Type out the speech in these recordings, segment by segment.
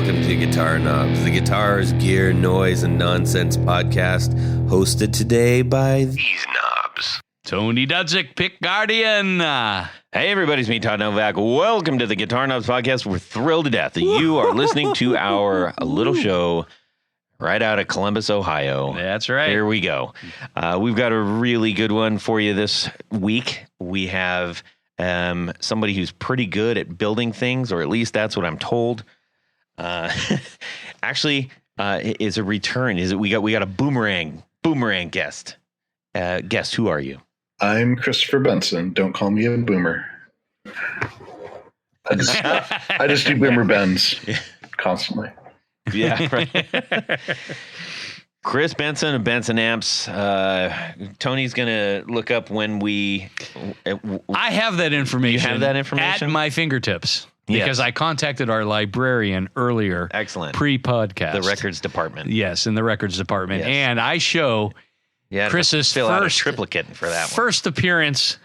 welcome to Guitar Knobs, the guitars, gear, noise, and nonsense podcast, hosted today by these knobs. Tony Dudzik, Pick Guardian. Hey, everybody, it's me, Todd Novak. Welcome to the Guitar Knobs podcast. We're thrilled to death that you are listening to our little show right out of Columbus, Ohio. That's right. Here we go. We've got a really good one for you this week. We have somebody who's pretty good at building things, or at least that's what I'm told. Actually, is a return. We got a boomerang guest. Guest, who are you? I'm Christopher Benson. Don't call me a boomer. I just do boomer bends constantly. Yeah, right. Chris Benson of Benson Amps. Tony's going to look up when we... I have that information. You have that information? At my fingertips. Yes. Because I contacted our librarian earlier. Excellent. Pre-podcast. The records department. Yes, in the records department. Yes. And I show Chris's fill out a first triplicate for that one. First appearance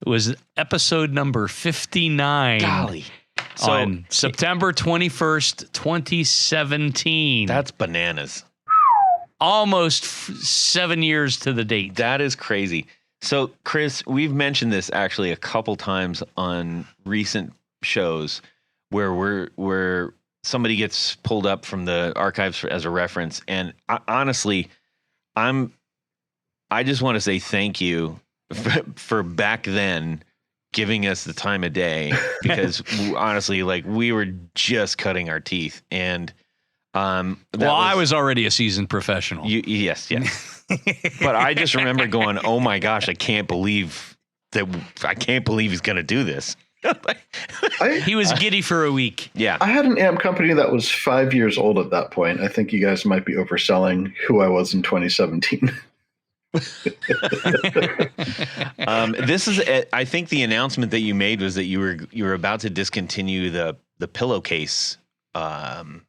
was episode number 59. Golly. On September 21st, 2017. That's bananas. Almost 7 years to the date. That is crazy. So, Chris, we've mentioned this actually a couple times on recent shows where somebody gets pulled up from the archives as a reference. And honestly, I just want to say thank you for back then giving us the time of day, because honestly, like, we were just cutting our teeth. And I was already a seasoned professional. Yes. But I just remember going, "Oh my gosh, I can't believe he's going to do this." He was giddy for a week. Yeah. I had an amp company that was 5 years old at that point. I think you guys might be overselling who I was in 2017. This is, I think the announcement that you made was that you were about to discontinue the pillowcase line,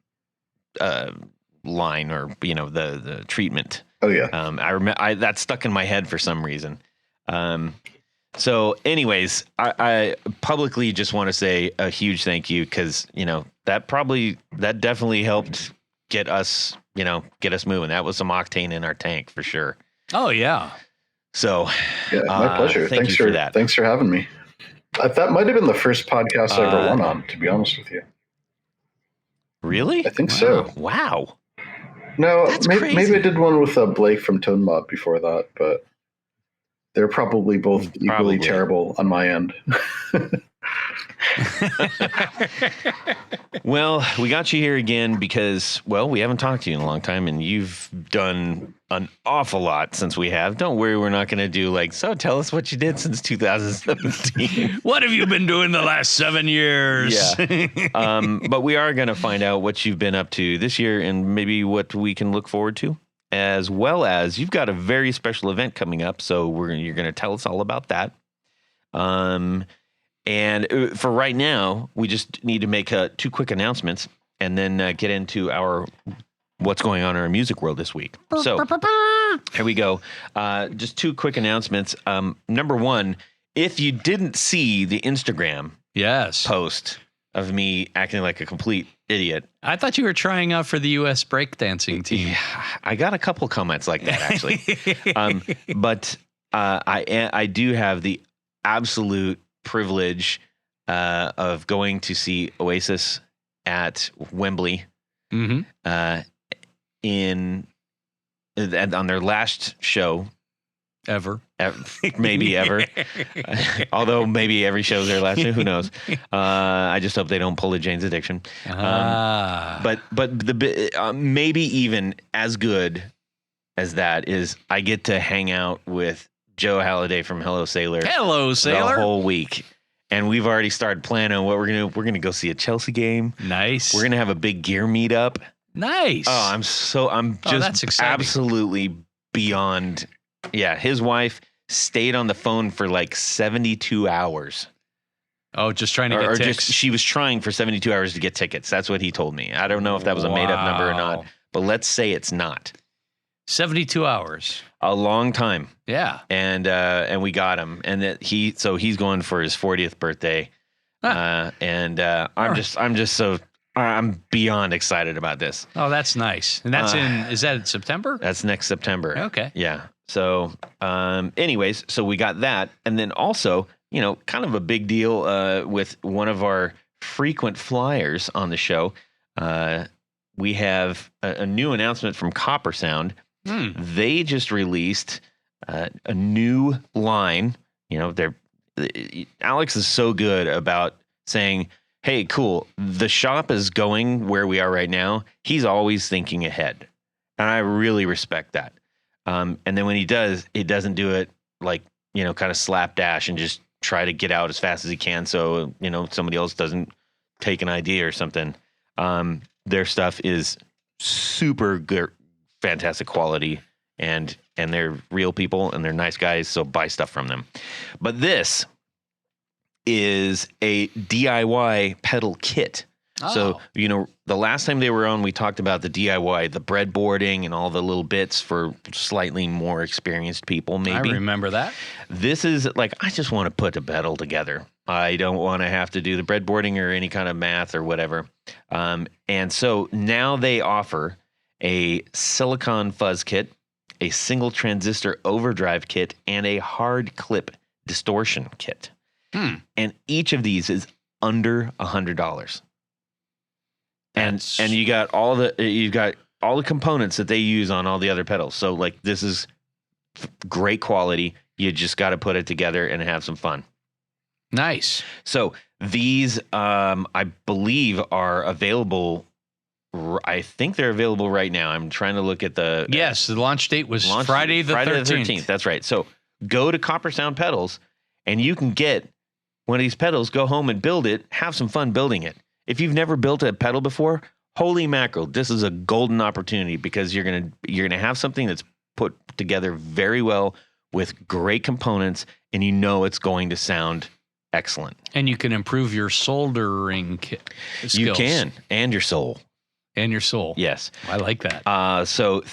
or the treatment. Oh yeah. I remember that stuck in my head for some reason. So anyways, I publicly just want to say a huge thank you, because that definitely helped get us moving. That was some octane in our tank for sure. Oh yeah. So yeah, my pleasure. Thanks for that. Thanks for having me. That might have been the first podcast I ever went on, to be honest with you. Really? I think so. Wow. No, That's maybe I did one with Blake from Tone Mob before that, but they're probably both equally terrible on my end. Well, we got you here again because, we haven't talked to you in a long time, and you've done an awful lot since we have. Don't worry, we're not going to do so tell us what you did since 2017. What have you been doing the last 7 years? Yeah. But we are going to find out what you've been up to this year, and maybe what we can look forward to, as well as you've got a very special event coming up. So you're going to tell us all about that. And for right now, we just need to make two quick announcements, and then get into what's going on in our music world this week. So here we go. Just two quick announcements. Number one, if you didn't see the Instagram post of me acting like a complete idiot. I thought you were trying out for the U.S. breakdancing team. Yeah, I got a couple comments like that, actually. But I do have the absolute privilege of going to see Oasis at Wembley on their last show ever maybe ever. Although maybe every show's their last show, who knows. I just hope they don't pull a Jane's Addiction. But maybe even as good as that is, I get to hang out with Joe Halliday from Hello Sailor. Hello Sailor. The whole week. And we've already started planning on what we're going to do. We're going to go see a Chelsea game. Nice. We're going to have a big gear meetup. Nice. Oh, I'm just absolutely beyond. Yeah. His wife stayed on the phone for 72 hours. Oh, just trying to get tickets. She was trying for 72 hours to get tickets. That's what he told me. I don't know if that was a made up number or not, but let's say it's not. 72 hours. A long time. Yeah. And we got him. And that he's going for his 40th birthday. I'm just so I'm beyond excited about this. Oh, that's nice. And that's is that in September? That's next September. Okay. Yeah. So, anyways, so we got that. And then also, kind of a big deal with one of our frequent flyers on the show. We have a new announcement from Copper Sound. They just released a new line. Alex is so good about saying, hey, cool, the shop is going where we are right now. He's always thinking ahead. And I really respect that. And then when he does, he doesn't do it like, kind of slapdash and just try to get out as fast as he can. So, somebody else doesn't take an idea or something. Their stuff is super good, fantastic quality, and they're real people and they're nice guys. So buy stuff from them. But this is a DIY pedal kit. Oh. So, the last time they were on, we talked about the DIY, the breadboarding and all the little bits for slightly more experienced people, maybe. I remember that. This is like, I just want to put a pedal together. I don't want to have to do the breadboarding or any kind of math or whatever. And so now they offer a silicon fuzz kit, a single transistor overdrive kit, and a hard clip distortion kit. And each of these is under $100. And you got all the components that they use on all the other pedals. So like, this is great quality. You just got to put it together and have some fun. Nice. So these, I believe, are available. I think they're available right now. I'm trying to look at the. Yes, the launch date was Friday the 13th. That's right. So go to Copper Sound Pedals, and you can get one of these pedals. Go home and build it. Have some fun building it. If you've never built a pedal before, holy mackerel, this is a golden opportunity, because you're gonna have something that's put together very well with great components, and it's going to sound excellent. And you can improve your soldering skills. You can, and your soul. And your soul. Yes. I like that. So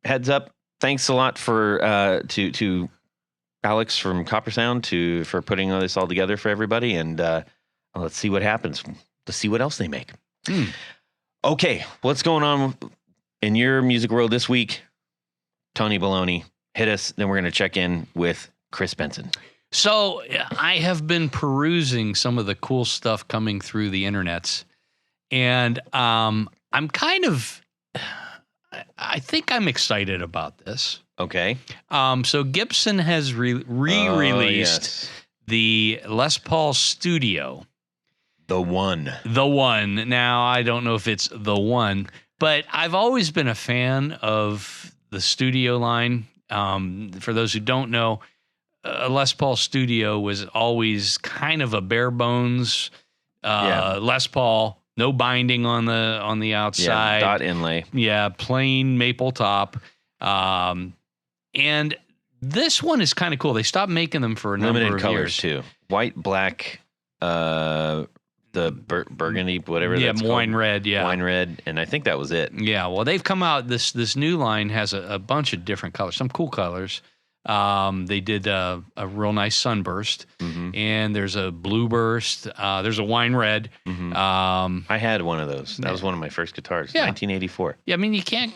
heads up. Thanks a lot for to Alex from Copper Sound for putting all this all together for everybody. And let's see what happens. Let's see what else they make. Okay. What's going on in your music world this week? Tony Baloney, hit us. Then we're going to check in with Chris Benson. So I have been perusing some of the cool stuff coming through the internets, and I'm kind of, I think I'm excited about this. Okay. So Gibson has re-released the Les Paul Studio. The one. Now, I don't know if it's the one, but I've always been a fan of the Studio line. For those who don't know, Les Paul Studio was always kind of a bare bones Les Paul, no binding on the outside. Yeah, dot inlay. Yeah, plain maple top. And this one is kind of cool. They stopped making them for a number limited of colors years. too. White, black, the burgundy, whatever that's called. Wine red, Wine red, and I think that was it. Yeah, well, they've come out, this new line has a bunch of different colors, some cool colors. They did a real nice sunburst, and there's a blue burst. There's a wine red. I had one of those. That was one of my first guitars, 1984. Yeah, I mean, you can't.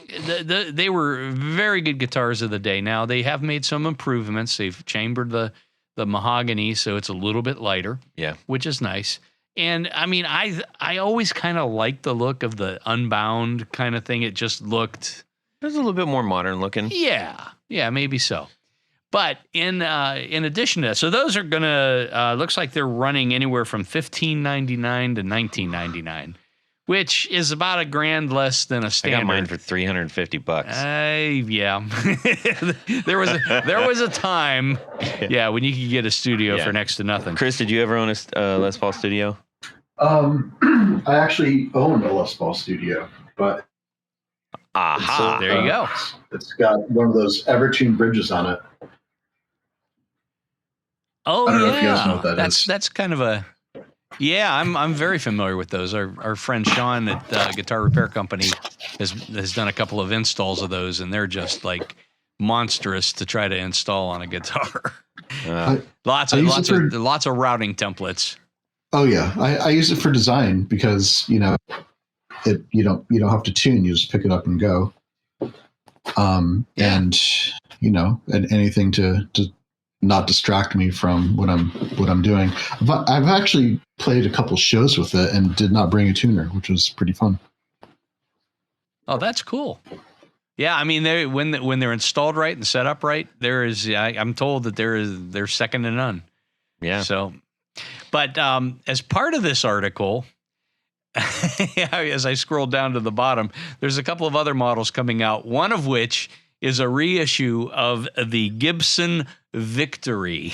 They were very good guitars of the day. Now they have made some improvements. They've chambered the mahogany, so it's a little bit lighter. Yeah, which is nice. And I mean, I always kind of liked the look of the Unbound kind of thing. It just looked. It was a little bit more modern looking. Yeah, maybe so. But in addition to that, so those are gonna looks like they're running anywhere from $15.99 to $19.99, which is about $1,000 less than a standard. I got mine for $350. Yeah, there was a time, when you could get a studio for next to nothing. Chris, did you ever own a Les Paul Studio? I actually own a Les Paul Studio, but there you go. It's got one of those Evertune bridges on it. Oh, I don't know if you guys know what that is. That's kind of a. Yeah, I'm very familiar with those. Our friend Sean at Guitar Repair Company has done a couple of installs of those, and they're just like monstrous to try to install on a guitar. Lots of routing templates. Oh yeah, I use it for design because you don't have to tune. You just pick it up and go. And and anything to not distract me from what I'm doing. But I've actually played a couple shows with it and did not bring a tuner, which was pretty fun. Oh, that's cool. Yeah, I mean, when they're installed right and set up right, I'm told that they're second to none. Yeah. So, but as part of this article, as I scroll down to the bottom, there's a couple of other models coming out. One of which is a reissue of the Gibson Victory.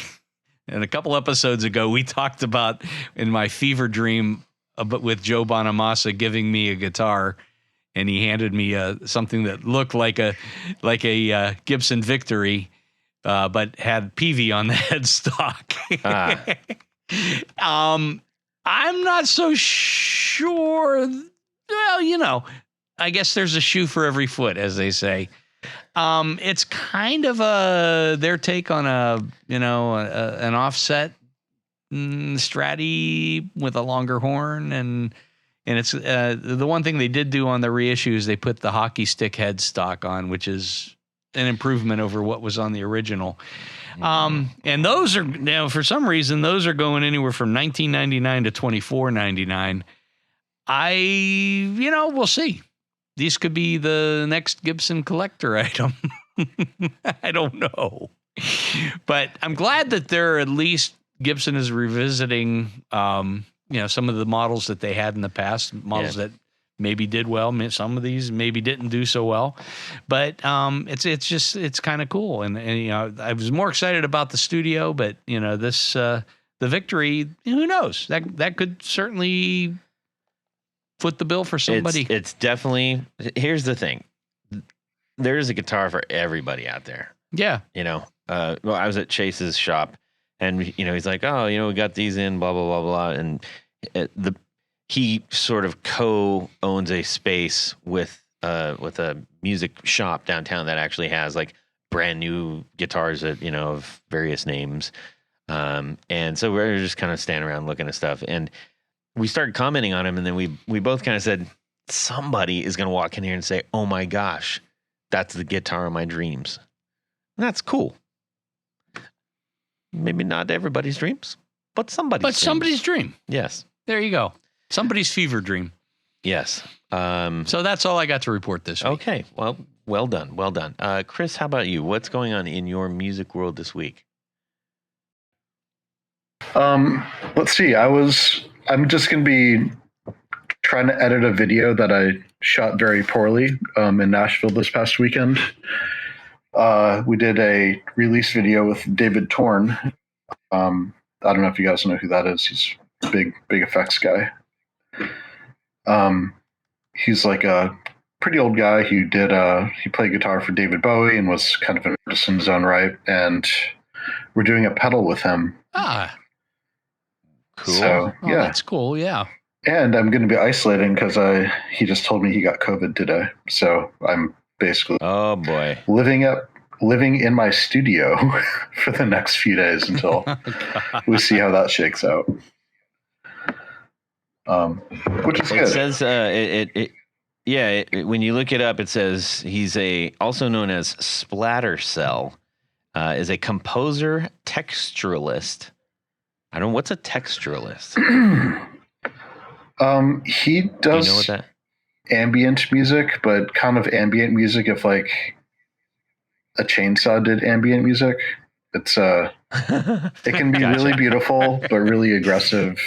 And a couple episodes ago, we talked about in my fever dream with Joe Bonamassa giving me a guitar, and he handed me something that looked like a Gibson Victory, but had PV on the headstock. I'm not so sure. Well, I guess there's a shoe for every foot, as they say. It's kind of their take on an offset Stratty with a longer horn, and it's the one thing they did do on the reissue is they put the hockey stick headstock on, which is an improvement over what was on the original. And those are for some reason those are going anywhere from $19.99 to $24.99. We'll see. These could be the next Gibson collector item. I don't know, but I'm glad that Gibson is revisiting, some of the models that they had in the past, models that maybe did well. Some of these maybe didn't do so well, but it's kind of cool. And I was more excited about the studio, but this the Victory. Who knows? That could certainly foot the bill for somebody. It's definitely. Here's the thing. There's a guitar for everybody out there. Yeah. I was at Chase's shop, and he's like, oh, we got these in, blah blah blah blah, and he sort of co-owns a space with a music shop downtown that actually has like brand new guitars that of various names, and so we're just kind of standing around looking at stuff, and we started commenting on him, and then we both kind of said, somebody is going to walk in here and say, oh my gosh, that's the guitar of my dreams. And that's cool. Maybe not everybody's dreams, but somebody's dream. Yes. There you go. Somebody's fever dream. Yes. So that's all I got to report this week. Okay. Well done. Well done. Chris, how about you? What's going on in your music world this week? Let's see. I'm just going to be trying to edit a video that I shot very poorly in Nashville this past weekend. We did a release video with David Torn. I don't know if you guys know who that is. He's a big effects guy. He's like a pretty old guy who he played guitar for David Bowie and was kind of an artist in his own right. And we're doing a pedal with him. Cool. So, yeah. That's cool. Yeah. And I'm going to be isolating because he just told me he got COVID today. So I'm basically living in my studio for the next few days until we see how that shakes out. Which is good. It says when you look it up, it says he's also known as Splatter Cell, is a composer texturalist. I don't know, what's a texturalist? He does, you know what that? Ambient music, but kind of ambient music if like a chainsaw did ambient music. It's it can be really beautiful but really aggressive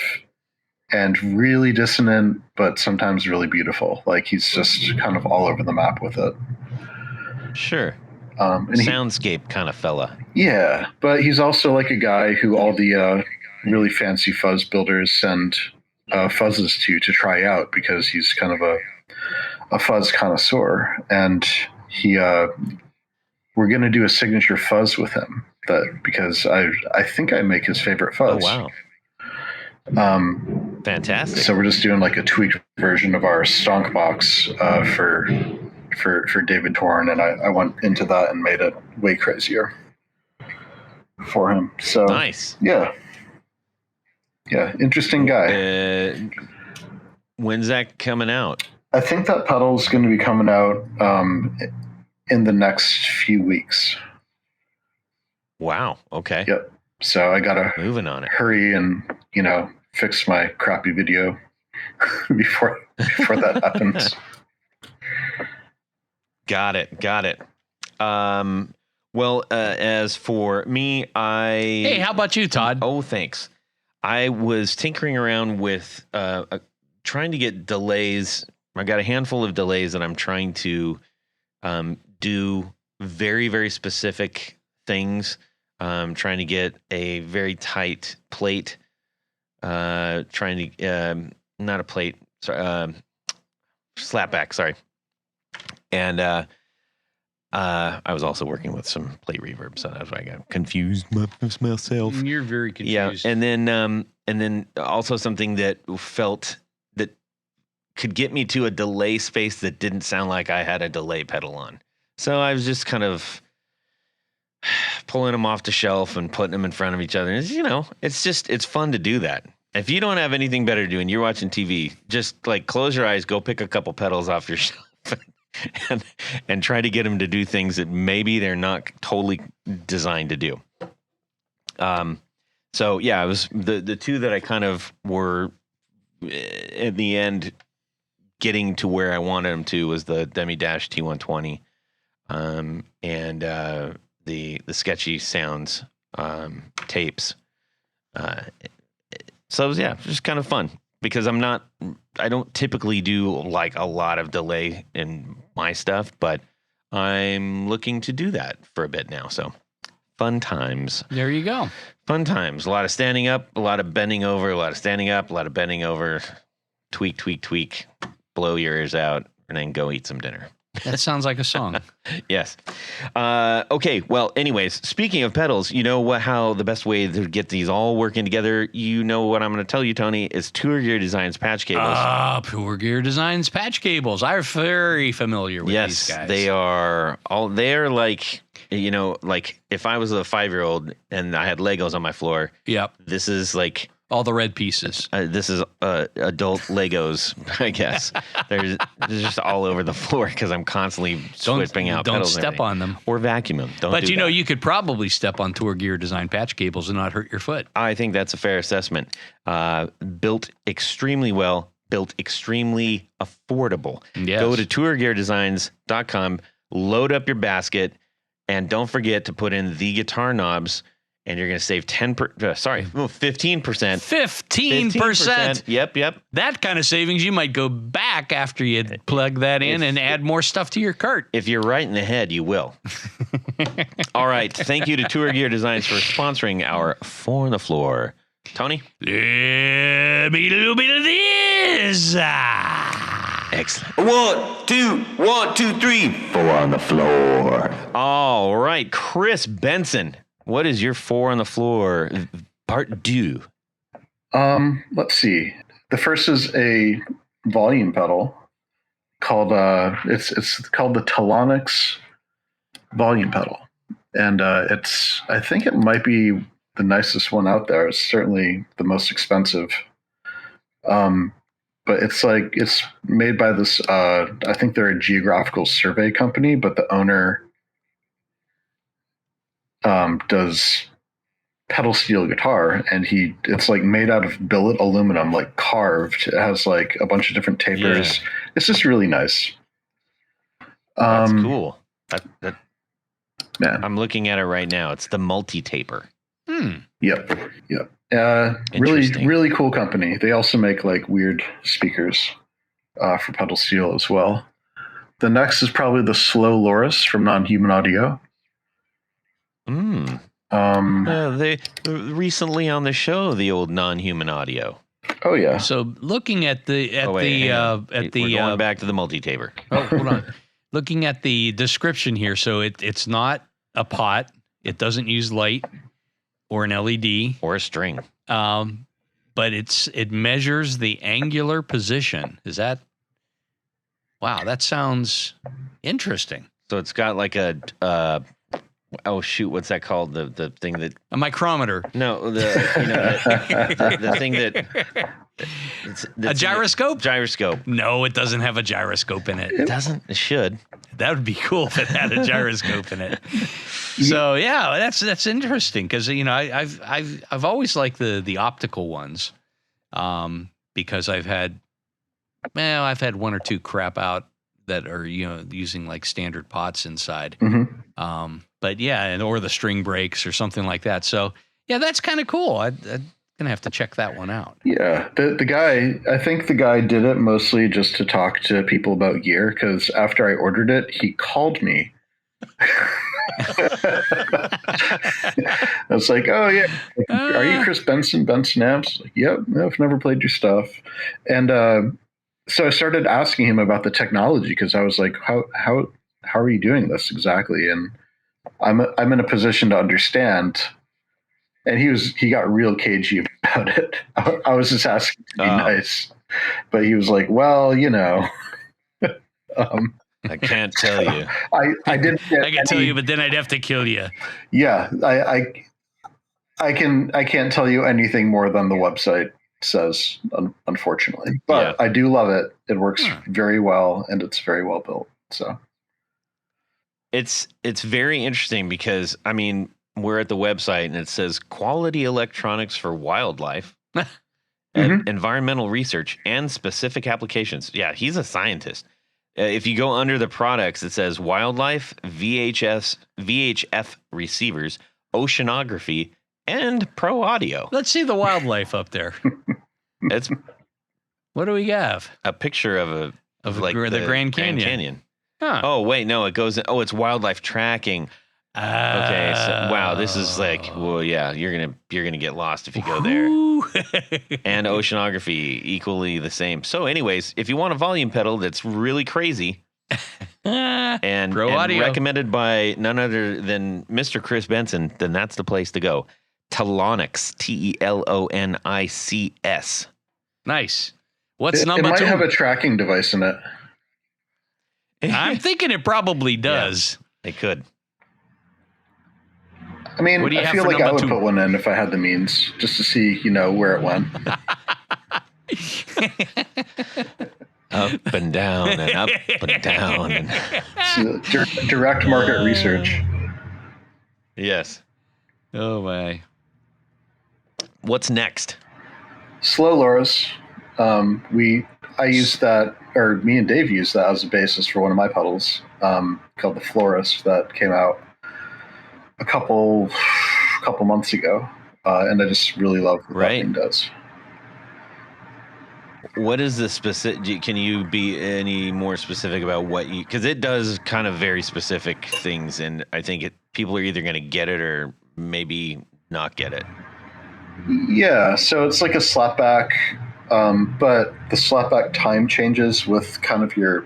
and really dissonant but sometimes really beautiful. Like he's just kind of all over the map with it. Sure. And soundscape kind of fella. Yeah, but he's also like a guy who all the really fancy fuzz builders send fuzzes to try out because he's kind of a fuzz connoisseur, and we're going to do a signature fuzz with him because I think I make his favorite fuzz. Oh wow. Fantastic. So we're just doing like a tweaked version of our stonk box for David Torn, and I went into that and made it way crazier for him. So nice. Yeah. Yeah, interesting guy. When's that coming out? I think that pedal's going to be coming out in the next few weeks. Wow. Okay. Yep. So I gotta moving on it. Hurry and fix my crappy video before that happens. Got it. Well, as for me, Hey, how about you, Todd? Oh, thanks. I was tinkering around with trying to get delays. I got a handful of delays that I'm trying to do very, very specific things. Trying to get a very tight plate. Trying to not a plate. Sorry, slapback. Sorry. And I was also working with some plate reverb, so that's why I got confused myself. You're very confused. Yeah, and then also something that felt that could get me to a delay space that didn't sound like I had a delay pedal on. So I was just kind of pulling them off the shelf and putting them in front of each other. And it's fun to do that. If you don't have anything better to do and you're watching TV, just like close your eyes, go pick a couple pedals off your shelf. And try to get them to do things that maybe they're not totally designed to do. So yeah, it was the two that I kind of were in the end getting to where I wanted them to was the Demi Dash T120, and the Sketchy Sounds tapes. So it was, just kind of fun. Because I don't typically do like a lot of delay in my stuff, but I'm looking to do that for a bit now. So fun times. There you go. Fun times. A lot of standing up, a lot of bending over, a lot of standing up, a lot of bending over, tweak, blow your ears out, and then go eat some dinner. That sounds like a song. Yes. Okay. Well, anyways, speaking of pedals, you know how the best way to get these all working together, you know what I'm going to tell you, Tony, is Tour Gear Designs patch cables. Tour Gear Designs patch cables. I'm very familiar with these guys. They are like, like if I was a 5-year-old and I had Legos on my floor. Yep. This is like all the red pieces. This is adult Legos, I guess. They're just all over the floor because I'm constantly whipping out pedals. Don't step on them. Or vacuum them. But you could probably step on Tour Gear Design patch cables and not hurt your foot. I think that's a fair assessment. Built extremely well, built extremely affordable. Yes. Go to tourgeardesigns.com, load up your basket, and don't forget to put in the guitar knobs. And you're going to save 15%. 15%. Yep. That kind of savings, you might go back after you plug that in and add more stuff to your cart. If you're right in the head, you will. All right. Thank you to Tour Gear Designs for sponsoring our 4 on the Floor. Tony? Let me get a little bit of this. Excellent. 1, 2, 3. 4 on the floor. All right. Chris Benson. What is your 4 on the floor part 2? Let's see. The first is a volume pedal called it's called the Telonix volume pedal, and I think it might be the nicest one out there. It's certainly the most expensive. But it's made by this. I think they're a geographical survey company, but the owner does pedal steel guitar, and it's like made out of billet aluminum, like carved. It has like a bunch of different tapers. Yeah. It's just really nice. That's cool. Man, I'm looking at it right now. It's the multi-taper. Yep. Really cool company. They also make like weird speakers for pedal steel as well. The next is probably the Slow Loris from Non-Human Audio. They recently on the show, the old Non-Human Audio. Oh yeah. So looking at we're going back to the multi-taper. Oh, hold on. Looking at the description here, so it's not a pot. It doesn't use light or an LED or a string. But it measures the angular position. Is that? Wow, that sounds interesting. So it's got like a oh shoot, what's that called? The thing that A micrometer. no the the thing that A gyroscope? Gyroscope. No, it doesn't have a gyroscope in it. It doesn't. It should. That would be cool if it had a gyroscope in it. So yeah, that's interesting because I've always liked the optical ones, because I've had one or two crap out that are using like standard pots inside. Mm-hmm. But yeah, or the string breaks or something like that. So yeah, that's kind of cool. I'm gonna have to check that one out. Yeah, the guy, I think the guy did it mostly just to talk to people about gear, because after I ordered it, he called me. I was like, oh yeah, are you Chris Benson, Benson Amps? Like, yep, I've never played your stuff. And so I started asking him about the technology, because I was like, how are you doing this exactly? And I'm in a position to understand. And he got real cagey about it. I was just asking to be nice, but he was like, well, I can't tell you. I didn't get I can tell you, but then I'd have to kill you. Yeah, I can't tell you anything more than the website says, unfortunately. But I do love it. It works very well, and it's very well built. So it's very interesting because we're at the website and it says quality electronics for wildlife, environmental research, and specific applications. Yeah, he's a scientist. If you go under the products, it says wildlife, VHF receivers, oceanography, and pro audio. Let's see the wildlife up there. It's what do we have? a picture of the Grand Canyon. Huh. Oh wait, no, it goes. Oh, it's wildlife tracking. Okay, so wow, this is like, well, yeah, you're gonna get lost if you go there. And oceanography, equally the same. So, anyways, if you want a volume pedal that's really crazy and audio, recommended by none other than Mr. Chris Benson, then that's the place to go. Telonics, TELONICS. Nice. What's number two? It might 2? have a tracking device in it. I'm thinking it probably does. Yeah, it could. I mean, What do you I have feel for like I number would 2? put one in if I had the means, just to see, where it went. Up and down and up and down. And So, direct market research. yes. Oh my. What's next? Slow Loras. I used that, or me and Dave used that as a basis for one of my pedals, called the Florist, that came out a couple months ago, and I just really love what that thing does. What is the specific? Can you be any more specific about what you? Because it does kind of very specific things, and I think people are either going to get it or maybe not get it. Yeah, so it's like a slapback, but the slapback time changes with kind of your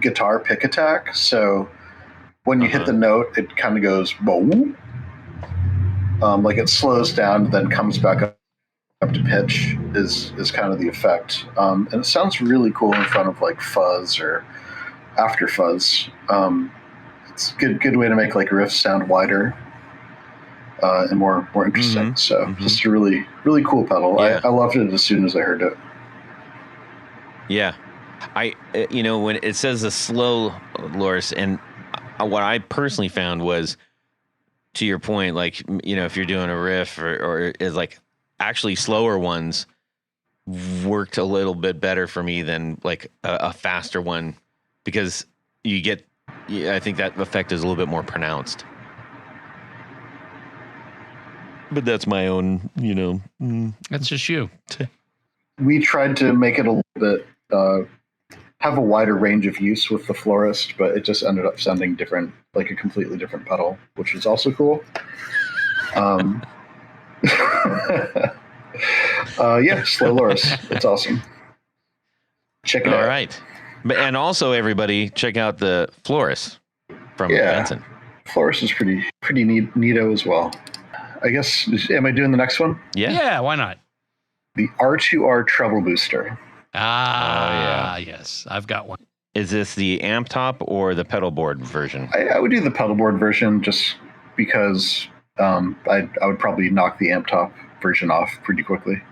guitar pick attack. So when you hit the note, it kind of goes boom, like it slows down, then comes back up to pitch is kind of the effect, and it sounds really cool in front of like fuzz or after fuzz. It's a good way to make like riffs sound wider and more interesting. So just a really really cool pedal. Yeah. I loved it as soon as I heard it. Yeah, when it says a slow Loras, and what I personally found was, to your point, like, if you're doing a riff or is like actually slower ones worked a little bit better for me than like a faster one, because I think that effect is a little bit more pronounced. But that's my own, That's just you. We tried to make it a little bit have a wider range of use with the Florist, but it just ended up sounding different, like a completely different pedal, which was also cool. Yeah, Slow Loras. It's awesome. Check it out. All right. And also, everybody, check out the Florist from Benson. Florist is pretty neato as well. I guess, am I doing the next one? Yeah, why not? The R2R Treble Booster. Yes, I've got one. Is this the amp top or the pedal board version? I would do the pedal board version just because I would probably knock the amp top version off pretty quickly.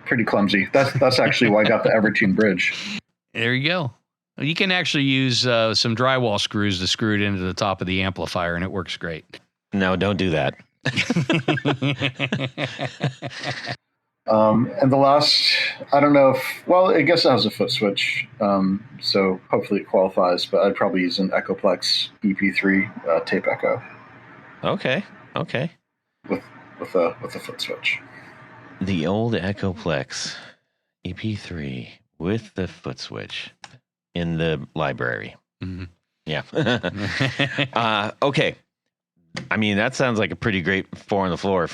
Pretty clumsy. That's actually why I got the Evertune bridge. There you go. You can actually use some drywall screws to screw it into the top of the amplifier, and it works great. No, don't do that. And the last, I don't know if, well, I guess it has a foot switch, so hopefully it qualifies, but I'd probably use an Echoplex EP3 tape echo. Okay. With a foot switch. The old Echoplex EP3 with the foot switch in the library. Mm-hmm. Yeah. Okay. I mean, that sounds like a pretty great 4 on the floor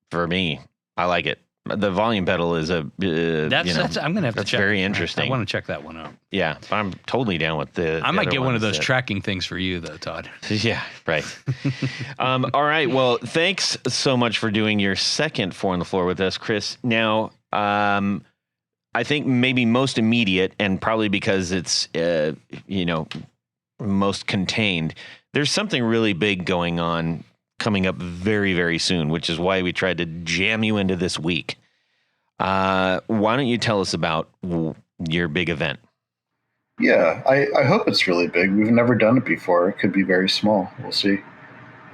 for me. I like it. The volume pedal is I'm gonna have to check. Very interesting. I want to check that one out. Yeah, I'm totally down with the. I might get one of those tracking things for you, though, Todd. Yeah, right. All right. Well, thanks so much for doing your second 4 on the floor with us, Chris. Now, I think maybe most immediate, and probably because it's most contained. There's something really big going on coming up very, very soon, which is why we tried to jam you into this week. Why don't you tell us about your big event? Yeah, I hope it's really big. We've never done it before. It could be very small. We'll see.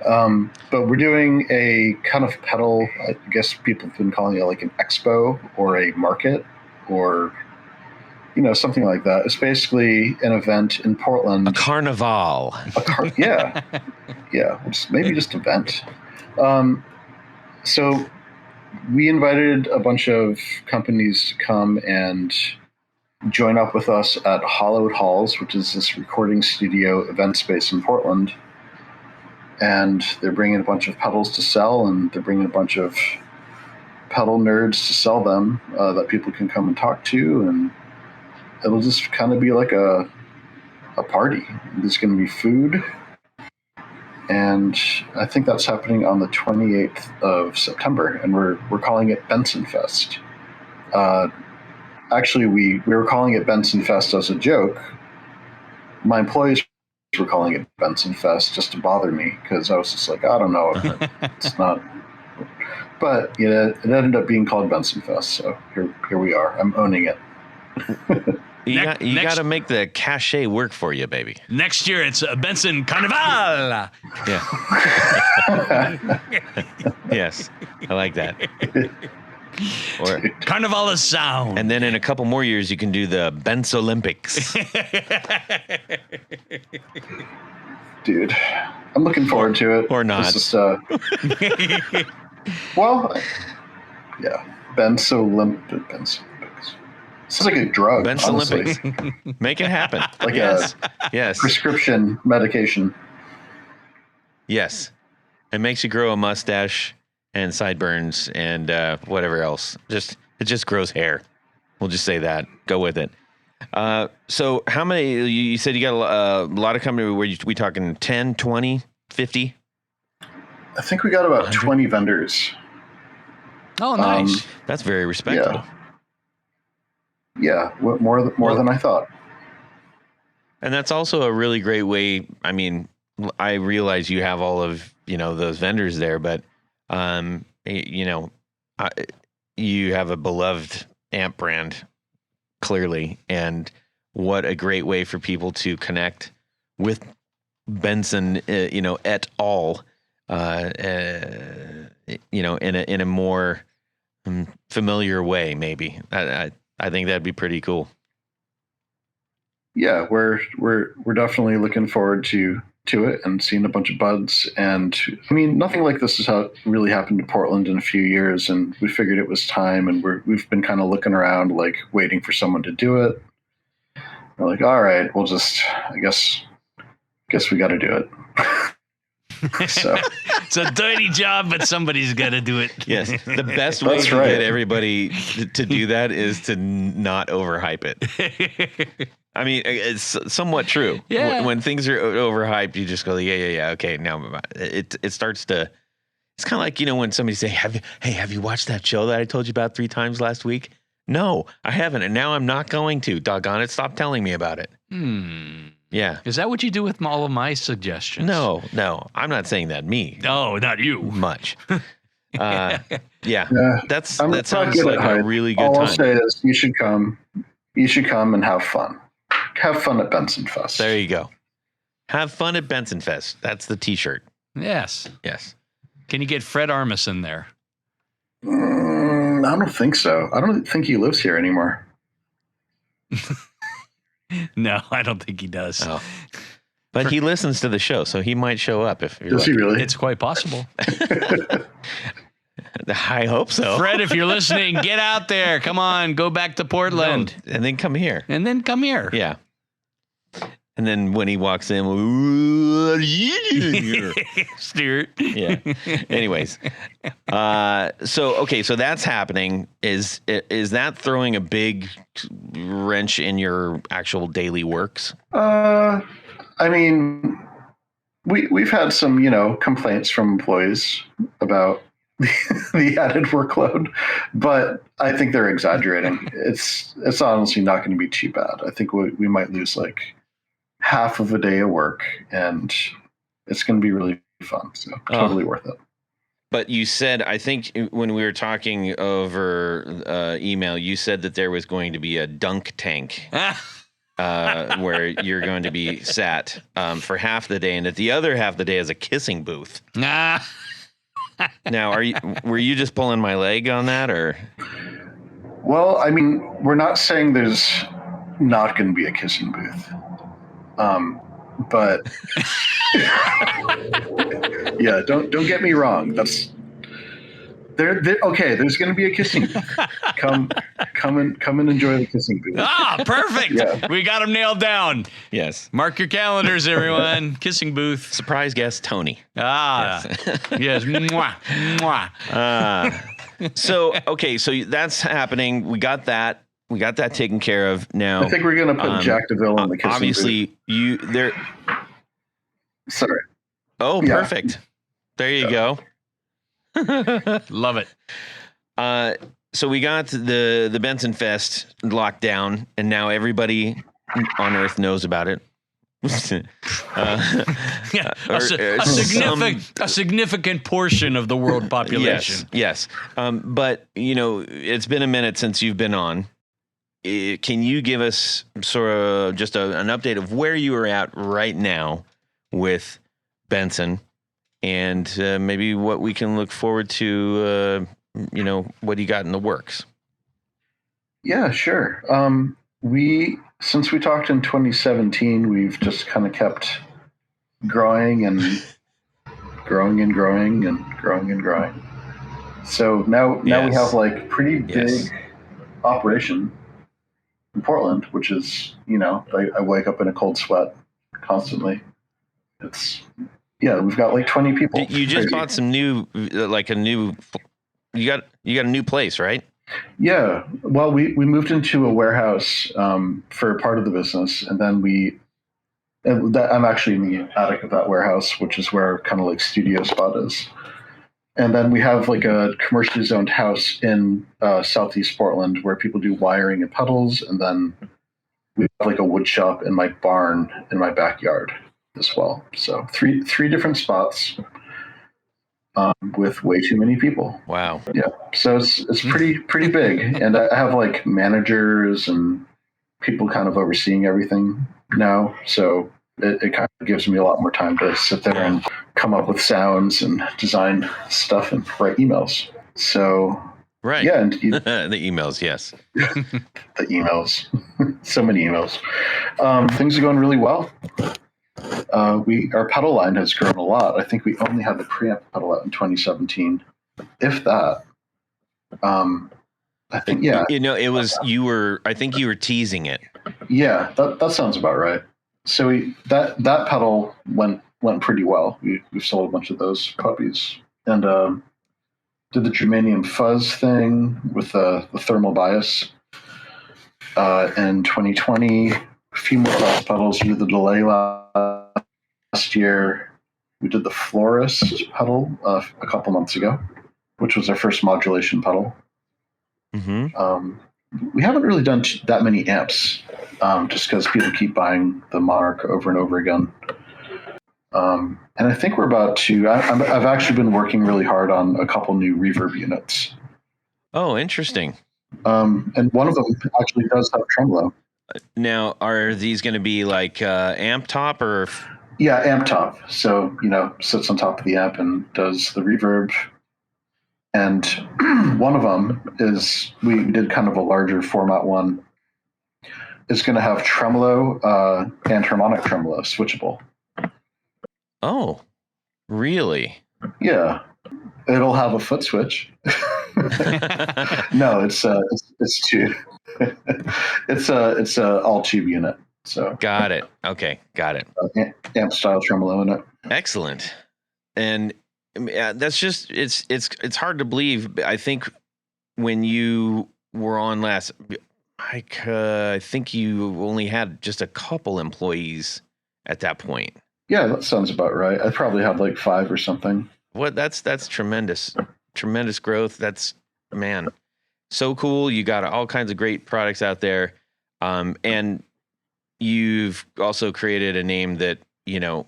But we're doing a kind of pedal, I guess people have been calling it like an expo or a market or, something like that. It's basically an event in Portland. A carnival. Yeah. Yeah. Maybe just event. So we invited a bunch of companies to come and join up with us at Hollowed Halls, which is this recording studio event space in Portland. And they're bringing a bunch of pedals to sell, and they're bringing a bunch of pedal nerds to sell them that people can come and talk to. And it'll just kind of be like a party. There's going to be food. And I think that's happening on the 28th of September, and we're calling it Benson Fest. Actually, we were calling it Benson Fest as a joke. My employees were calling it Benson Fest just to bother me, because I was just like, I don't know if it's not. But it ended up being called Benson Fest, so here we are. I'm owning it. You got to make the cachet work for you, baby. Next year, it's Benson Carnival. Yeah. Yes, I like that. Or Carnival of Sound. And then in a couple more years, you can do the Benz Olympics. Dude, I'm looking forward to it. Or not. It's just, well, yeah. Benz Olympics. It's like a drug. Benz Olympics. Make it happen. Like yes. Prescription medication. Yes. It makes you grow a mustache and sideburns and whatever else. It just grows hair. We'll just say that. Go with it. So how many, you said you got a lot of company, were we talking 10, 20, 50? I think we got about 20 vendors. Oh, nice. That's very respectable. Yeah, more than I thought. And that's also a really great way. I mean, I realize you have all of, those vendors there, but, you have a beloved amp brand, clearly. And what a great way for people to connect with Benson, et al., in a more familiar way, maybe. I think that'd be pretty cool. Yeah, we're definitely looking forward to it and seeing a bunch of buds. And I mean, nothing like this has really happened to Portland in a few years, and we figured it was time. And we've been kind of looking around, like waiting for someone to do it. We're like, all right, we'll just, I guess we got to do it. So it's a dirty job, but somebody's got to do it. Yes. The best way to get everybody to do that is to not overhype it. I mean, it's somewhat true. Yeah. When things are overhyped, you just go, yeah. Okay. Now it starts to, it's kind of like, when somebody say, have you watched that show that I told you about 3 times last week? No, I haven't. And now I'm not going to. Doggone it. Stop telling me about it. Yeah. Is that what you do with all of my suggestions? No, I'm not saying that. Me. No, not you. Much. Yeah. That sounds like a really good All time. I'll say is you should come. You should come and have fun. Have fun at Benson Fest. There you go. Have fun at Benson Fest. That's the T-shirt. Yes. Yes. Can you get Fred Armisen there? I don't think so. I don't think he lives here anymore. No, I don't think he does. Oh. But he listens to the show, so he might show up if you're Does he really? It's quite possible. I hope so. Fred, if you're listening, get out there. Come on, go back to Portland. No, and then come here. And then come here. Yeah. And then when he walks in, what are you doing here? Stuart. Yeah. Anyways. So that's happening. Is that throwing a big wrench in your actual daily works? I mean, we've had some, complaints from employees about the added workload, but I think they're exaggerating. It's honestly not going to be too bad. I think we might lose like half of a day of work, and it's going to be really fun. So totally worth it. But you said, I think when we were talking over email, you said that there was going to be a dunk tank where you're going to be sat for half the day, and that the other half of the day is a kissing booth. Now, were you just pulling my leg on that, or? Well, I mean, we're not saying there's not going to be a kissing booth. But yeah, don't get me wrong. That's there. Okay, there's going to be a kissing booth. Come and enjoy the kissing booth. Perfect. Yeah. We got him nailed down. Yes. Mark your calendars, everyone. Kissing booth. Surprise guest, Tony. Yes. Yes. Mwah. Mwah. So that's happening. We got that. We got that taken care of. Now I think we're going to put Jack DeVille in the kissing obviously booth. you there. Sorry. Oh, Yeah. perfect. There you go. Love it. So we got the Benson Fest locked down, and now everybody on Earth knows about it. A significant portion of the world population. Yes. But it's been a minute since you've been on. Can you give us sort of just an update of where you are at right now with Benson, and maybe what we can look forward to? What you got in the works? Yeah, sure. Since we talked in 2017, we've just kind of kept growing and growing and growing and growing and growing. So now we have like pretty big operation in Portland, which is, I wake up in a cold sweat constantly. We've got like 20 people. You just bought some new, you got a new place, right? Yeah. Well, we moved into a warehouse for part of the business, and then I'm actually in the attic of that warehouse, which is where kind of like studio spot is. And then we have like a commercially zoned house in Southeast Portland where people do wiring and pedals, and then we have like a wood shop in my barn in my backyard as well. So three different spots. With way too many people. Wow. Yeah. So it's pretty big, and I have like managers and people kind of overseeing everything now. So it kind of gives me a lot more time to sit there and come up with sounds and design stuff and write emails. So right. Yeah. And the emails. Yes. The emails. So many emails. Things are going really well. Our pedal line has grown a lot. I think we only had the preamp pedal out in 2017, if that. I think it was I think you were teasing it. Yeah, that sounds about right. So that pedal went pretty well. We've sold a bunch of those puppies, and did the germanium fuzz thing with the thermal bias in 2020. A few more fuzz pedals. We did the delay last year. We did the Florist pedal a couple months ago, which was our first modulation pedal. Mm-hmm. we haven't really done that many amps, just because people keep buying the Monarch over and over again. And I think we're about to. I've actually been working really hard on a couple new reverb units. Oh, interesting. And one of them actually does have tremolo. Now, are these going to be like amp top or? Yeah, amp top. So, sits on top of the amp and does the reverb. And one of them we did kind of a larger format one. It's going to have tremolo and harmonic tremolo switchable. Oh, really? Yeah. It'll have a foot switch. No, it's two. It's a all tube unit. So got it. Okay, got it. Amp style tremolo in it. Excellent. And that's just it's hard to believe. I think when you were on last, I think you only had just a couple employees at that point. Yeah, that sounds about right. I probably had like 5 or something. What? That's tremendous growth. That's, man, so cool. You got all kinds of great products out there, and you've also created a name that you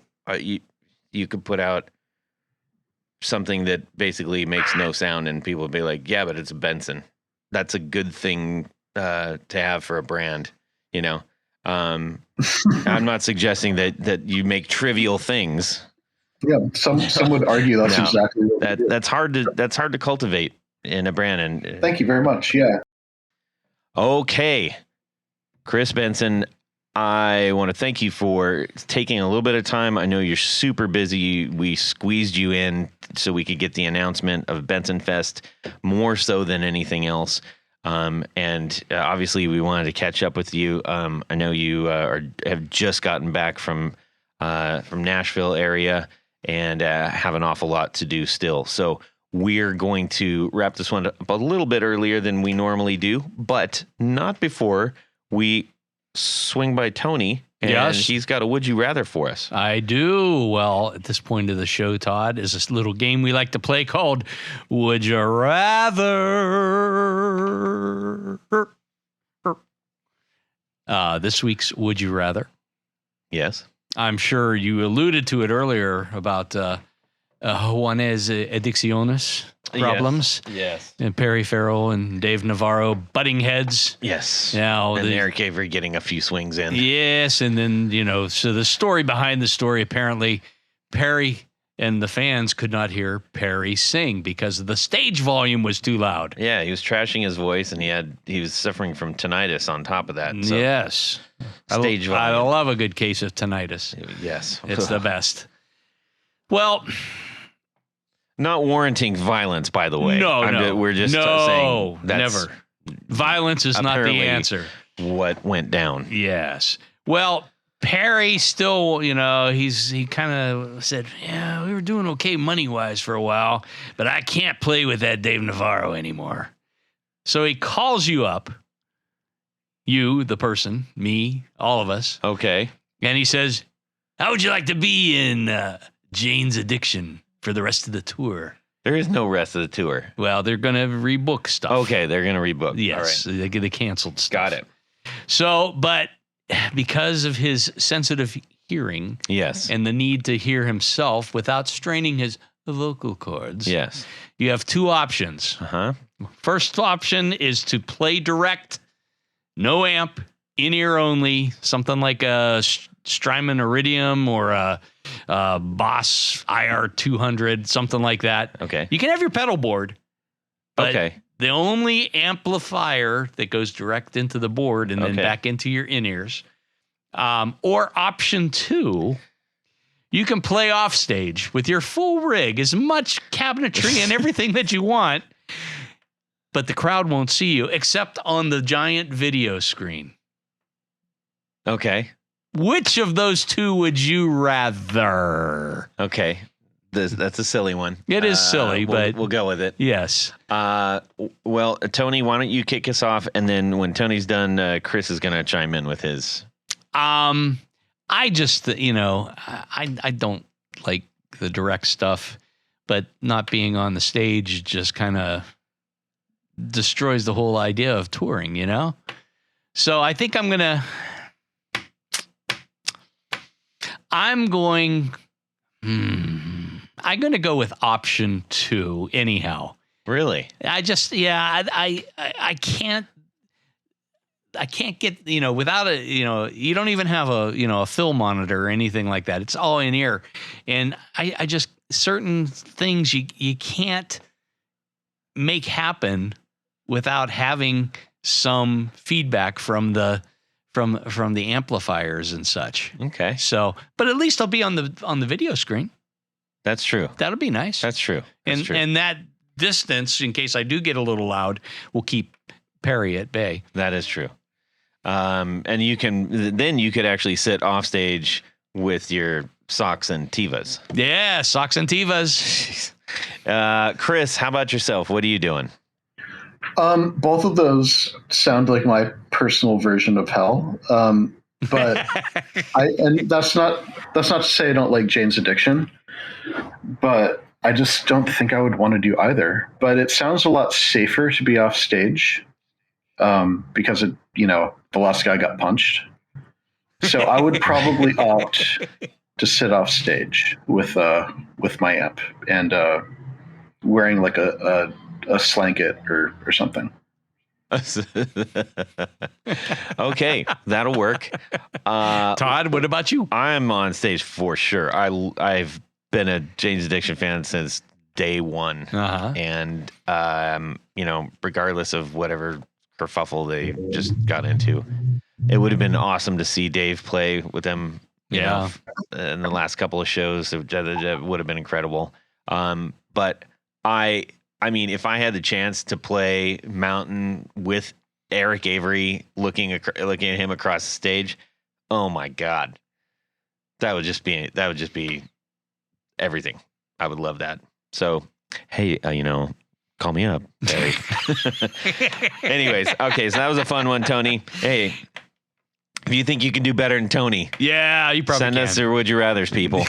could put out something that basically makes no sound, and people would be like, "Yeah, but it's a Benson." That's a good thing to have for a brand, I'm not suggesting that you make trivial things. Yeah, some would argue that's exactly what that's hard to cultivate in a brand. And thank you very much. Yeah. Okay, Chris Benson, I want to thank you for taking a little bit of time. I know you're super busy. We squeezed you in so we could get the announcement of Bensonfest more so than anything else. And obviously we wanted to catch up with you. I know you have just gotten back from Nashville area and have an awful lot to do still. So we're going to wrap this one up a little bit earlier than we normally do, but not before we swing by Tony. And yes, he's got a Would You Rather for us. I do. Well, at this point of the show, Todd, is this little game we like to play called Would You Rather? This week's Would You Rather. Yes. I'm sure you alluded to it earlier about Juanes Adicciones problems. Yes. And Perry Farrell and Dave Navarro butting heads. Yes. Now, and Eric Avery getting a few swings in. Yes. And then, so the story behind the story, apparently Perry and the fans could not hear Perry sing because the stage volume was too loud. Yeah, he was trashing his voice, and he was suffering from tinnitus on top of that. So yes. Stage volume. I love a good case of tinnitus. Yes. It's the best. Well, not warranting violence, by the way. We're just saying that's never. Violence is not the answer. What went down? Yes. Well, Perry still, he kind of said, "Yeah, we were doing okay money wise for a while, but I can't play with that Dave Navarro anymore." So he calls you up, you, the person, me, all of us. Okay. And he says, "How would you like to be in Jane's Addiction for the rest of the tour?" There is no rest of the tour. Well, they're going to rebook stuff. Okay, they're going to rebook. Yes, all right. they canceled stuff. Got it. So, but because of his sensitive hearing, yes, and the need to hear himself without straining his vocal cords, yes, you have 2 options. First option is to play direct, no amp, in-ear only, something like a Strymon Iridium or a Boss IR200, something like that. Okay. You can have your pedal board, but okay, the only amplifier that goes direct into the board and then back into your in-ears. Or option 2, you can play off stage with your full rig, as much cabinetry and everything that you want, but the crowd won't see you except on the giant video screen. Okay. Which of those 2 would you rather? Okay. That's a silly one. It is silly, but we'll go with it. Yes. Well, Tony, why don't you kick us off, and then when Tony's done, Chris is going to chime in with his. I just, I don't like the direct stuff, but not being on the stage just kind of destroys the whole idea of touring, you know? So I think I'm going to go with option 2 anyhow. Really? I can't get, without a, you don't even have a film monitor or anything like that. It's all in ear. And I just, certain things you can't make happen without having some feedback from the amplifiers and such. Okay. So, but at least I'll be on the video screen. That's true. That'll be nice. That's true. And that distance, in case I do get a little loud, will keep Perry at bay. That is true. And you could actually sit off stage with your socks and Tivas. Yeah, socks and Tivas. Chris, how about yourself? What are you doing? Both of those sound like my personal version of hell. But and that's not to say I don't like Jane's Addiction, but I just don't think I would want to do either. But it sounds a lot safer to be off stage, because the last guy got punched. So I would probably opt to sit off stage with my amp and wearing like a slanket or something. Okay, that'll work. Todd, what about you? I'm on stage for sure. I've been a Jane's Addiction fan since day one, and regardless of whatever kerfuffle they just got into, it would have been awesome to see Dave play with them. In the last couple of shows, that would have been incredible. But I mean, if I had the chance to play Mountain with Eric Avery looking at him across the stage, oh my God, that would just be everything. I would love that. So, hey, call me up. Hey. Anyways, okay, so that was a fun one, Tony. Hey, if you think you can do better than Tony, yeah, you probably send us your Would You Rathers, people.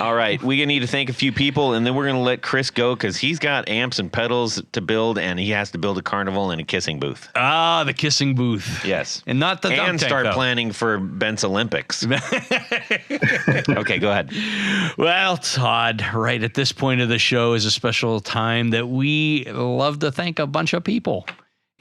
All right, we're gonna need to thank a few people, and then we're gonna let Chris go because he's got amps and pedals to build, and he has to build a carnival and a kissing booth. Ah, the kissing booth. Yes, and not the dunk and tank, start though. planning for Ben's Olympics. Okay, go ahead. Well, Todd, right at this point of the show is a special time that we love to thank a bunch of people.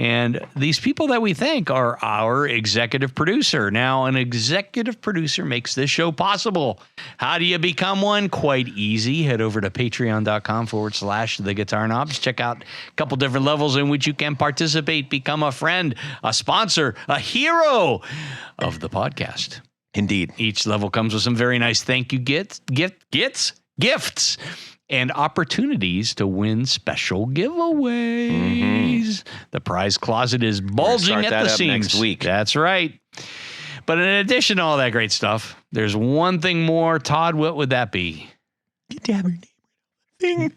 And these people that we thank are our executive producer. Now, an executive producer makes this show possible. How do you become one? Quite easy. Head over to patreon.com/The Guitar Knobs. Check out a couple different levels in which you can participate, become a friend, a sponsor, a hero of the podcast. Indeed. Each level comes with some very nice thank you gifts, and opportunities to win special giveaways. The prize closet is bulging at the seams. Next week. That's right. But in addition to all that great stuff, there's one thing more. Todd, what would that be? Get to have your name thing.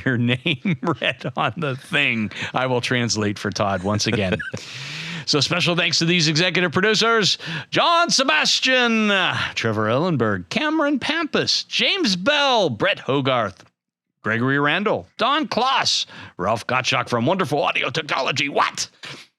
Your name read on the thing. I will translate for Todd once again. So special thanks to these executive producers: John Sebastian, Trevor Ellenberg, Cameron Pampas, James Bell, Brett Hogarth, Gregory Randall, Don Kloss, Ralph Gottschalk from Wonderful Audio Technology,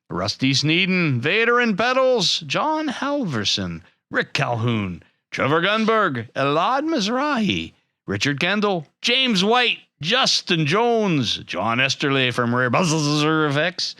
Rusty Sneeden, Vader and Pedals, John Halverson, Rick Calhoun, Trevor Gunberg, Elad Mizrahi, Richard Kendall, James White, Justin Jones, John Esterle from Rare Buzzer Effects,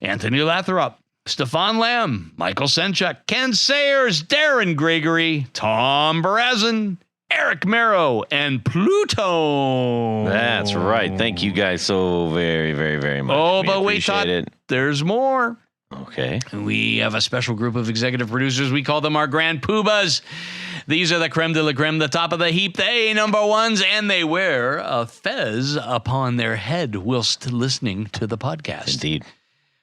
Anthony Lathrop, Stefan Lamb, Michael Senchuk, Ken Sayers, Darren Gregory, Tom Barazin, Eric Merrow, and Pluto. That's right. Thank you guys so very, very, very much. Oh, but wait, Todd, there's more. Okay. We have a special group of executive producers. We call them our Grand Poobahs. These are the creme de la creme, the top of the heap, the A#1s, and they wear a fez upon their head whilst listening to the podcast. Indeed.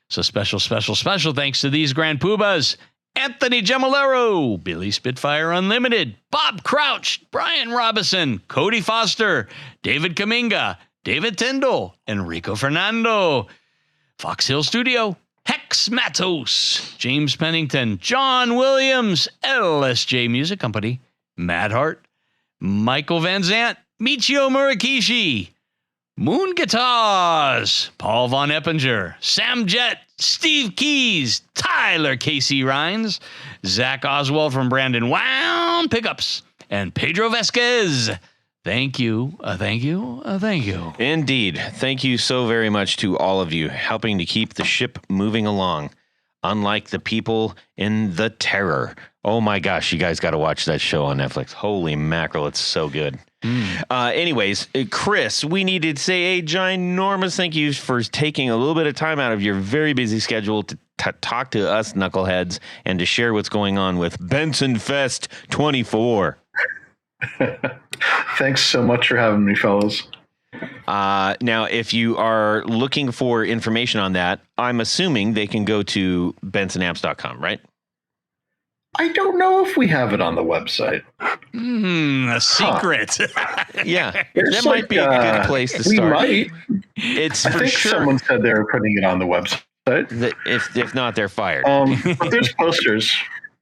So special thanks to these Grand Poobahs: Anthony Gemolero, Billy Spitfire Unlimited, Bob Crouch, Brian Robinson, Cody Foster, David Kaminga, David Tyndall, Enrico Fernando, Fox Hill Studio, Hex Matos, James Pennington, John Williams, LSJ Music Company, Matt Hart, Michael Van Zant, Michio Murakishi, Moon Guitars, Paul Von Eppinger, Sam Jett, Steve Keys, Tyler Casey Rhines, Zach Oswald from Brandon Wound Pickups, and Pedro Vasquez. Thank you. Thank you. Thank you. Indeed. Thank you so very much to all of you helping to keep the ship moving along. Unlike the people in The Terror. Oh my gosh, you guys got to watch that show on Netflix. Holy mackerel, it's so good. Anyways, Chris, we need to say a ginormous thank you for taking a little bit of time out of your very busy schedule to talk to us knuckleheads and to share what's going on with Benson Fest 24. Thanks so much for having me, fellas. Now, if you are looking for information on that, I'm assuming they can go to bensonamps.com, right? I don't know if we have it on the website. A secret. Yeah, There's that might be a good place to start. We might. It's I for think sure. someone said they were putting it on the website. If not, they're fired. But there's posters.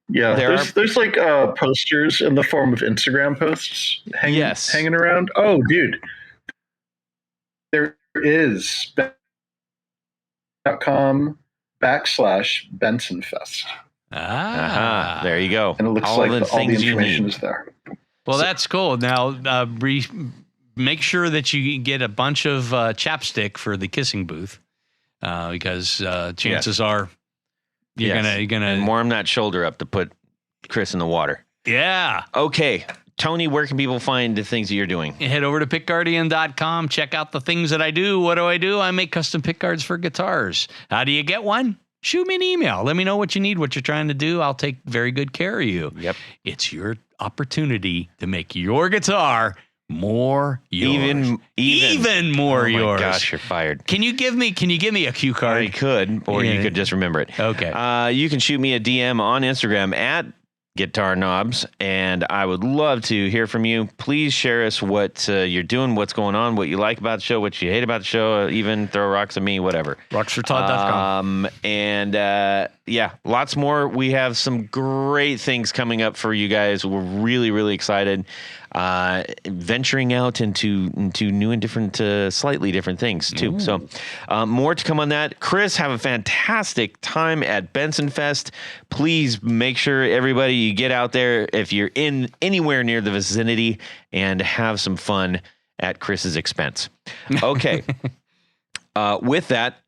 Yeah, there's like posters in the form of Instagram posts hanging around. Oh, dude, there is .com/Bensonfest. There you go. And it looks like all the information is there. Well, that's cool. Now, make sure that you get a bunch of chapstick for the kissing booth, because chances are you're gonna and warm that shoulder up to put Chris in the water. Yeah. Okay, Tony, where can people find the things that you're doing? Head over to pickguardian.com. Check out the things that I do. What do? I make custom pick guards for guitars. How do you get one? Shoot me an email. Let me know what you need, what you're trying to do. I'll take very good care of you. Yep. It's your opportunity to make your guitar more yours. Even more yours. Oh my gosh, you're fired. Can you give me a cue card? I could, or you could just remember it. Okay. You can shoot me a DM on Instagram at Guitar Knobs, and I would love to hear from you. Please share us what you're doing, what's going on, what you like about the show, what you hate about the show, even throw rocks at me, whatever. Rocksfortodd.com. Yeah, lots more. We have some great things coming up for you guys. We're really, really excited. Venturing out into new and different, slightly different things too. Ooh. So more to come on that. Chris, have a fantastic time at Benson Fest. Please make sure everybody you get out there if you're in anywhere near the vicinity and have some fun at Chris's expense. Okay. With that,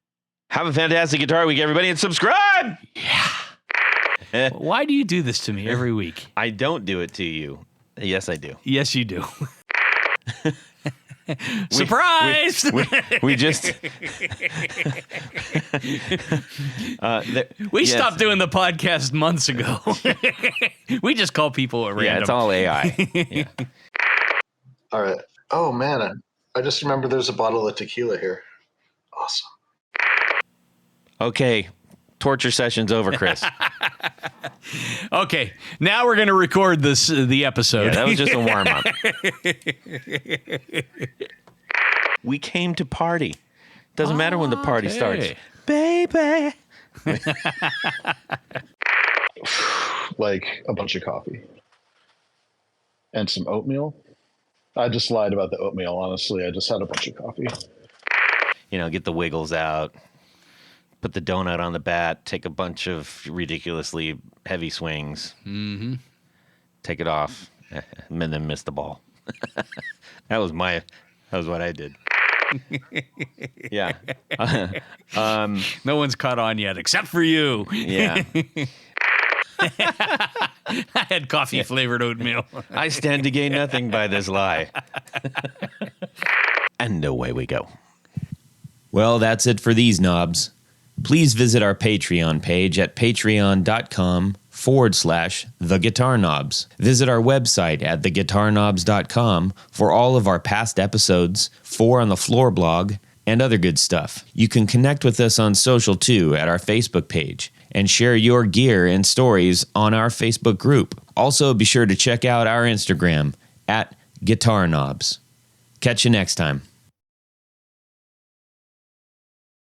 have a fantastic guitar week, everybody, and subscribe. Yeah. Why do you do this to me every week? I don't do it to you. Yes, I do. Yes, you do. Surprise! We just we stopped doing the podcast months ago. We just call people at random. Yeah, it's all AI. Yeah. All right. Oh man, I just remember there's a bottle of tequila here. Awesome. Okay, torture session's over, Chris. Okay, now we're going to record the episode. Yeah, that was just a warm-up. We came to party. Doesn't matter when the party starts. Baby. Like a bunch of coffee. And some oatmeal. I just lied about the oatmeal, honestly. I just had a bunch of coffee. You know, get the wiggles out. Put the donut on the bat, take a bunch of ridiculously heavy swings, take it off, and then miss the ball. That was what I did. Yeah. No one's caught on yet, except for you. Yeah. I had coffee-flavored oatmeal. I stand to gain nothing by this lie. And away we go. Well, that's it for these knobs. Please visit our Patreon page at patreon.com/theguitarknobs. Visit our website at theguitarknobs.com for all of our past episodes, 4 on the Floor blog, and other good stuff. You can connect with us on social too at our Facebook page and share your gear and stories on our Facebook group. Also, be sure to check out our Instagram at Guitar Knobs. Catch you next time.